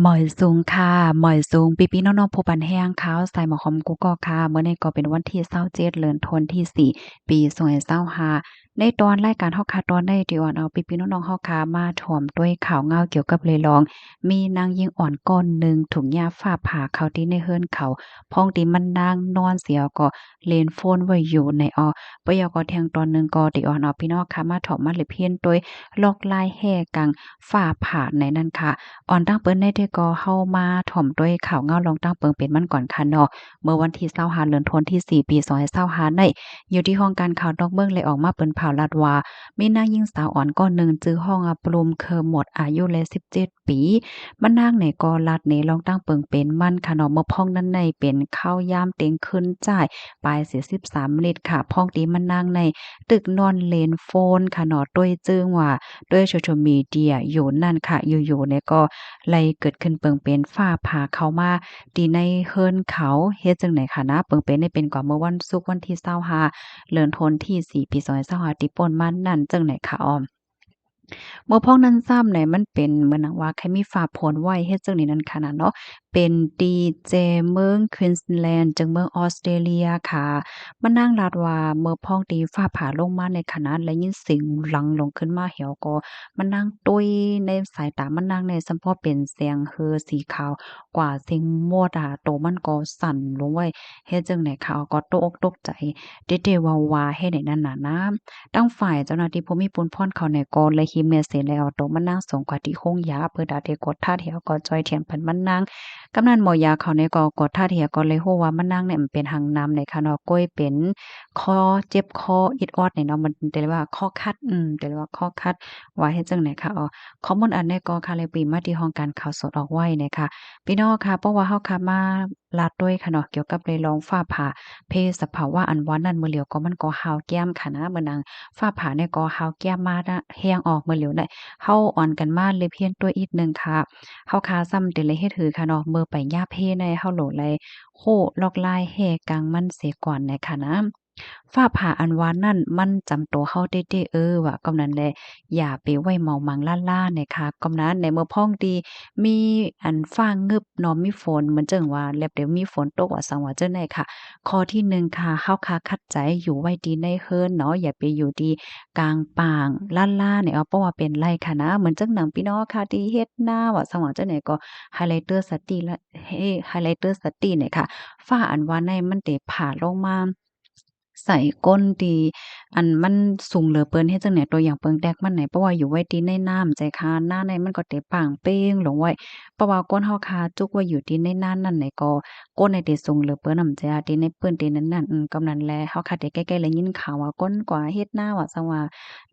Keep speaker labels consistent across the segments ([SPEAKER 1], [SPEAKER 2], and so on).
[SPEAKER 1] หมอยสูงค่ะหมอยสูงพี่ๆน้องๆผู้ปันแห้งขาวใส่หมอหอมกุ๊กก๊อกค่ะมื้อนี้ก็เป็นวันที่27เดือนธันวาคมที่4ปี2025ในตอนรายการเฮาค่ะตอนใดที่อ่อนเอาพี่ๆน้องๆเฮาค่ะมาถ่อมด้วยข่าวเงาเกี่ยวกับเลยลองมีนางยิงอ่อนก้อนหนึ่งถูกหญ้าฟ้าผ่าเข้าที่ในเฮือนเขาพ้องที่มันนางนอนเสียก็เล่นโฟนไว้อยู่ในปยก็แทงตอนหนึ่งก็ที่อ่อนเอาพี่น้องค่ะมาถ่อมมาเลยเพียนโดยลอกลายแห่กังฟ้าผ่าในนั้นค่ะ ออนตั้งเปิ้นได้ที่ก็เข้ามาถ่อมด้วยข่าวเงาลองตั้งเปิงเป็นมันก่อนค่ะเนาะเมื่อวันที่25เดือนธันวาคมที่4ปี2025ได้อยู่ที่ห้องการข่าวนอกเมืองเลยออกมาเปิ้นเผาลาดว่ามีนางหญิงสาวอ่อนก้อนหนึ่งจื้อห้องปรุมเคอหมดอายุเลย17ปีมันนางในก็ลัดในลองตั้งเปิงเป็นมันค่ะเนาะเมื่อพ้องนั้นในเป็นข้าวยามเต็งขึ้นจ่ายปลายเสีย13ลิตรค่ะพ้องตีมันนางในตึกนอนเลนโฟนค่ะเนาะด้วยจึงว่าด้วยโซเชียลมีเดียอยู่นั่นค่ะอยู่ๆเนี่ยก็ ไล่เกิดขึ้นเปิงเป็นฟ้าผ่าเข้ามาตีในเฮิรนเขาเฮ็ดจังไหนคะนะเปิงเป็นได้เป็นกว่าเมื่อวันศุกร์วันที่25เดือนธันวาคมที่4ปี2025ที่ป่นมานั่นจังไหนคะอ้อม เมื่อพ้องนั้นซ้ำเนี่ยมันเป็นเหมือนหนังว่าใครมีฟ้าฝนไว้เฮ็ดจั่งนี้นั่นค่ะน่ะเนาะเป็นดีเจเมืองควีนส์แลนด์จังเมืองออสเตรเลียค่ะมานั่งลาดว่าเมื่อพ้องที่ฟ้าผ่าลงมาในขณะและยินเสียงหลังลงขึ้นมาแหวก็มานั่งตุ้ยในสายตามานั่งในซัมพอเป็นแสงเฮอสีขาวกว่าเสียงมดอะโตมันก็สั่นลงไว้เฮ็ดจั่งใดเขาก็ตกอกตกใจเดๆวาๆเฮ็ดให้นั่นน่ะนะทางฝ่ายเจ้าหน้าที่ภูมิพลพ่นเขาเนี่ยก็เลยหิเมเสร็จแล้วตรงมานั่งส่งกว่าที่โค้งยาเพื่อดาเดกดท่าเถียวก็จอยเถียงเพิ่นมานั่งกำนันหมอยาเขาเนี่ยก็กดท่าเถียก็เลยฮู้ว่ามานั่งเนี่ยมันเป็นหังนำในค่ะเนาะก้อยเป็นคอเจ็บคออิดออดเนี่ยเนาะมันแต่ว่าข้อคัดแต่ว่าข้อคัดว่าเฮ็ดจังได๋ค่ะข้อมูลอันนี้ก็ค่ะเลยปีมาที่ห้องการข่าวสดออกไว้นะคะพี่น้องค่ะเพราะว่าเฮาค่ะมาลาดด้วยค่ะเนาะเกี่ยวกับเรื่องร้องฟ้าผ่าเพศสภาวะอันว่านั้นมื้อเหลียวก็มันก็หาวแก้มค่ะนะมื้อนาง ฟ้าผ่าเนี่ยก็เฮาแก้มมานะแฮงออกมาเหลียวได้เฮาอ่อนกันมาเลยเพียนตัวอีกหนึ่งค่ะเฮาคาซ้ำเดเลยเฮ็ดหือค่ะเนาะเมื่อไปย่าเพในเฮาโหลไลโคลอกลายแห่กังมันเสียก่อนน่ะค่ะนะฟ้าผ่าอันว่านั่นมันจำตัวเฮาได้ๆว่ากำนั้นแลอย่าไปไว้เมามังล่าๆเนี่ยค่ะกำนั้นในเมื่อพ้องดีมีอันฟ้างึบเนาะมีฝนเหมือนจังว่าแล้วเดี๋ยวมีฝนตกว่าสังว่าจังได๋ค่ะ ข้อที่1ค่ะเฮาคาคัดใจอยู่ไว้ดีในเฮิรนเนาะอย่าไปอยู่ดีกลางป่างล่าๆเนี่ยเพราะว่าเป็นไรค่ะนะเหมือนจังหนังพี่น้องค่ะที่เฮ็ดนาว่าสว่างจังไหนก็ไฮไลเตอร์สติละไฮไลเตอร์สติเนี่ยค่ะฟ้าอันว่าในมันได้ผ่าลงมาใส่ก้นที่อันมันสูงเหลือเกินเฮ็ดจั่งใดตัวอย่างเปิงแตกมันไหนเพราะว่าอยู่ไว้ที่ในน้ำใจคาหน้าในมันก็เตะป่างเป้งลงไว้เพราะว่าก้นเฮาคาจุกไว้อยู่ที่ในน้านั่นไหนก็ก้นในที่สูงเหลือเกินนำใจที่ในเปิ้นที่นั้นนั่นกำนั้นแลเฮาคาได้ใกล้ๆแล้วยินข่าวว่าก้นกว่าเฮ็ดนาว่าซังว่า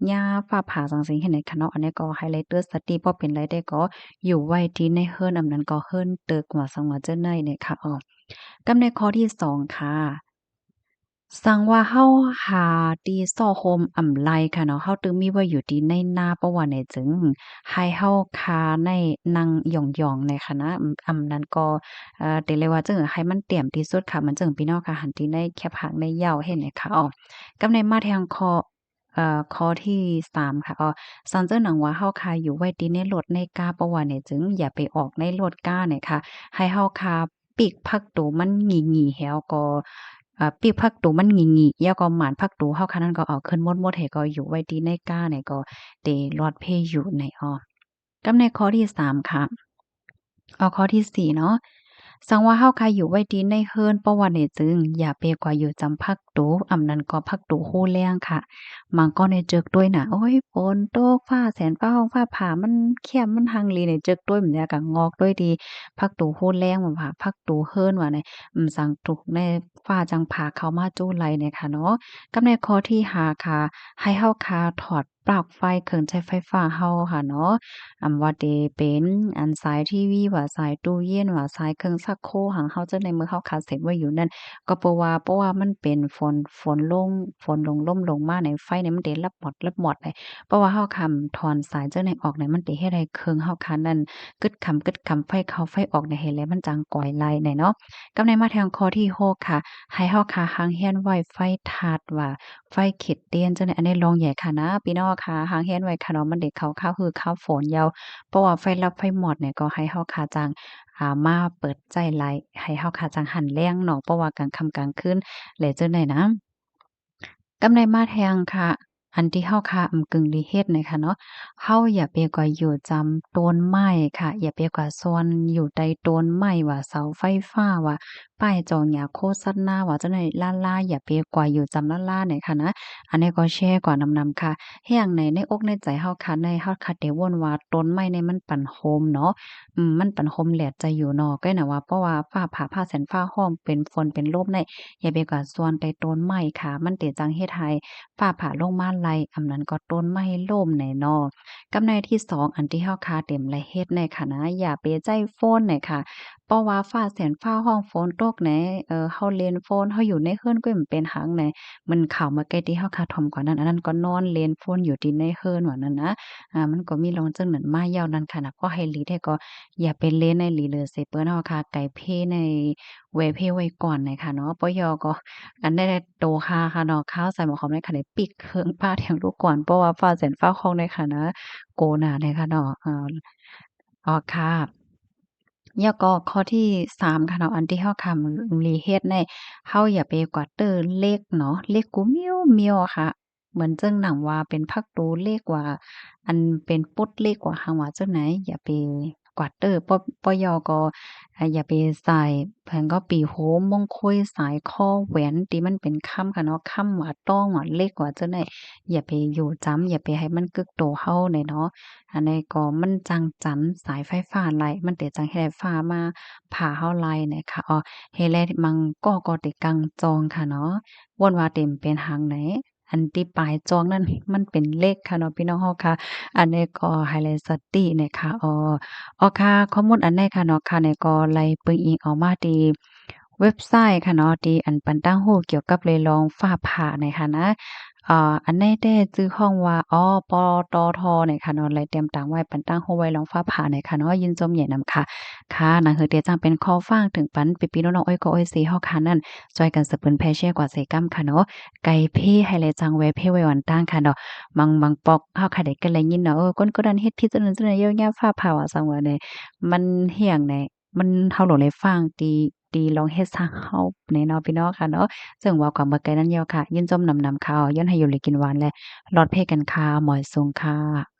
[SPEAKER 1] หญ้าฟ้าผ่าจั่งซี้เฮ็ดให้คะเนาะอันนี้ก็ไฮไลเตอร์สติบ่เป็นไรได้ก็อยู่ไว้ที่ในเฮิรนอันนั้นก็เฮิรนตึกว่าซังว่าจั่งใดเนี่ยค่ะกำในข้อที่2ค่ะ สั่งว่าเฮาหาตีซ่อโฮมอำไลค่ะเนาะเฮาตึงมีไว้อยู่ที่ในนาเพราะว่าเนี่ยจึงให้เฮาคาในนั่งหย่องๆในค่ะนะอำนั้นก็ติเลยว่าจึงให้มันเตรียมที่สุดค่ะมันจึงพี่น้องค่ะหันที่ในแคบหักในเหย้าเห็นไหมคะกับในมาแทงคอข้อที่3ค่ะซันเจ้าหนังว่าเฮาคาอยู่ไว้ที่ในรถในกาเพราะว่าเนี่ยจึงอย่าไปออกในรถกาเนี่ยค่ะให้เฮาคาปีกภักตัวมันหงีๆแหวก็ ปีกผักตูมันหงิๆแล้วก็หมานผักตูเฮาคันนั้นก็เอาขึ้นหมดๆให้ก็อยู่ไว้ที่ในก้าเนี่ยก็เตรอดเพอยู่ในกับในข้อที่3ค่ะข้อที่4เนาะสังว่าเฮาใครอยู่ไว้ดีในเฮิรนเพราะว่าเนี่ยจึงอย่าไปกว่าอยู่จำพักตูอำนั้นก็พักตูฮู้แล้งค่ะมันก็ในจึกด้วยน่ะโอ๊ยฝนตกฟ้าแสนฟ้าร้องฟ้าผ่ามันแค้มมันฮังเลเนี่ยจึกด้วยแบบเนี้ยก็งอกด้วยดีพักตูฮู้แล้งว่าพักตูเฮิรนว่าเนี่ยสังตุกในฟ้าจังผาเข้ามาจู้ไหลเนี่ยค่ะเนาะกับในข้อที่5ค่ะให้เฮาค่ะถอดปลั๊กไฟเครื่องใช้ไฟฟ้าเฮาค่ะเนาะ ว่าเดเป็นอันสายทีวีว่าสายตู้เย็นว่าสายเครื่องซักโครกหั้งเฮาจั่งใดมื้อเฮาคาเซ็ตไว้อยู่นั่นก็เพราะว่ามันเป็นฝนลงร่มลงมาเนี่ยไฟเนี่ยมันเดลับหมดเลยเพราะว่าเฮาคำถอนสายจั่งใดออกเนี่ยมันสิเฮ็ดให้เครื่องเฮาคานั้นกึดขำไฟเข้าไฟออกเนี่ยเห็นแล้วมันจังก่อยไล่เนี่ยเนาะกับในมาทางข้อที่6ค่ะให้เฮาคาหังเฮียนไว้ไฟถาดว่าไฟเข็ดเตียนจังได๋อันนี้ลองใหญ่ค่ะนะพี่น้อง ะค่ะหางแฮนไว้ค่ะเนาะมันได้เข้าข้าวคือข้าวฝนยาวเพราะว่าไฟลับไฟหมดเนี่ยก็ให้เฮาค่ะจังมาเปิดใจไลฟ์ให้เฮาค่ะจังหันแรงเนาะเพราะว่ากลางค่ำกลางคืนแล้วจั่งใดนะ กำไรมาแทงค่ะอันที่เฮาค่ะกึ่งดีเฮ็ดเนี่ยค่ะเนาะเฮาอย่าไปกว่าอยู่จำต้นไม้ค่ะอย่าไปกว่าซ่อนอยู่ใต้ต้นไม้ว่าเสาไฟฟ้าว่าป้ายจองหยังโฆษณาว่าจั่งใดล่าๆอย่าไปกว่าอยู่จำล่าๆเนี่ยค่ะนะอันนี้ก็แชร์กว่านำๆค่ะแฮ่งในอกในใจเฮาค่ะในเฮาค่ะได้วนว่าต้นไม้เนี่ยมันปันโฮมเนาะมันปันโฮมแหลดใจอยู่เนาะก็น่ะว่าเพราะว่าฟ้าผ่าฟ้าแสนฟ้าร้องเป็นฝนเป็นลมได้ อย่าไปกว่าส่วนใต้ต้นไม้ค่ะมันเป็นจังเฮ็ดให้ฟ้าผ่าลงมาไล่อำนั้นก็ต้นไม้ล้มแน่เนาะกับในที่สองอันที่เฮาคาเต็มและเฮ็ดในค่ะนะอย่าไปใจฝนเนี่ยค่ะเพราะว่าฟ้าแสนฟ้าร้องฝนตกแหนเฮาเล่นฝนเฮาอยู่ในเรือนก็มันเป็นหังแหนมันเข้ามาใกล้ที่เฮาคาท่อมกว่านั้นอันนั้นก็นอนเล่นฝนอยู่ที่ในเรือนว่านั้นนะมันก็มีลองจังนั้นมายาวนั้นค่ะนะก็ให้หลีกได้ก็อย่าไปเล่นในหลีเลยเสเปิ้นเฮาค่ะไก่เพในไว้เพไว้ก่อนน่ะค่ะเนาะปยก็ อันได้โตค่าค่ะเนาะข้าวใส่หม้อหอมในค่ะได้ปิกเครื่องป้าเถียงลูกก่อนเพราะว่าฟ้าแสนฟ้าคองในค่ะนะโกน่ะในค่ะเนาะอ๋อค่ะแล้วก็ข้อที่3ค่ะเนาะอันที่เฮาคำรีเฮ็ดในเฮาอย่าไปกวาดเตอร์เลขเนาะเลขกูเมียวๆอะค่ะเหมือนจั่งหนังว่าเป็นพักตูเลขว่าอันเป็นปุ๊ดเลขกว่าหังว่าจั่งไหนอย่าไปกวาดเตอร์ปยก็อย่าไปใส่เพิ่นก็ปีโหมมงคลสายคอแหวนที่มันเป็นค่ำค่ะเนาะค่ำว่าต้องว่าเลขว่าจั่งใดอย่าไปอยู่จำอย่าไปให้มันกึกโตเฮาเนี่ยเนาะ อันนี้ก็มันจังจันสายไฟฟ้าไล่มันเตจังเฮ็ดให้ฟ้ามาผ่าเฮาไล่เนี่ยค่ะเฮ็ดแล้วมังก็ติกังจองค่ะเนาะวนว่าเต็มเป็นหางไหนอันที่ปลายจองนั้นมันเป็นเลขค่ะเนาะพี่น้องเฮาค่ะอันนี้ก็ไฮไลต์สติเนี่ยค่ะค่ะข้อมูลอันนี้ค่ะเนาะค่ะเนี่ยก็ไล่เปิงอิงออกมาที่เว็บไซต์ค่ะเนาะที่อันปันตั้งโฮเกี่ยวกับเลยลองฟ้าผ่าเนี่ยค่ะนะอันแน่แต้จื้อข้องว่าปตทเนี่ยค่ะเนาะไลเตรียมตังไว้ปันตั้งโฮไว้รองฟ้าผ่าเนี่ยค่ะเนาะยินจมใหญ่นำค่ะค่ะหนังหือเตียจังเป็นคอฟังถึงปันพี่ๆน้องๆอ้อยก็อ้อยสีเฮาค่ะนั่นช่วยกันสืบเปิ้นแพ่แชร์กว่าใส่กำค่ะเนาะไก่เพ่ให้เลยจังไว้เพ่ไว้วันตั้งค่ะเนาะบางปอกเฮาค่ะได้ก็เลยยินเนาะก้นก็ดันเฮ็ดพิจารณาจังได๋เยอะแยะฟ้าผ่าว่าซังว่าเนี่ยมันเฮียงแหน่มันเฮาโหลเลยฟังตีลองเฮ็ดซะเฮาแน่เนาะพี่น้องค่ะเนาะ ซึ่งเว้ากับบ่ไกลนั้นยอค่ะยินจมนำๆค่ะย้อนให้อยู่เลยกินหวานและรอดเพกันค่ะหมอยสูงค่ะ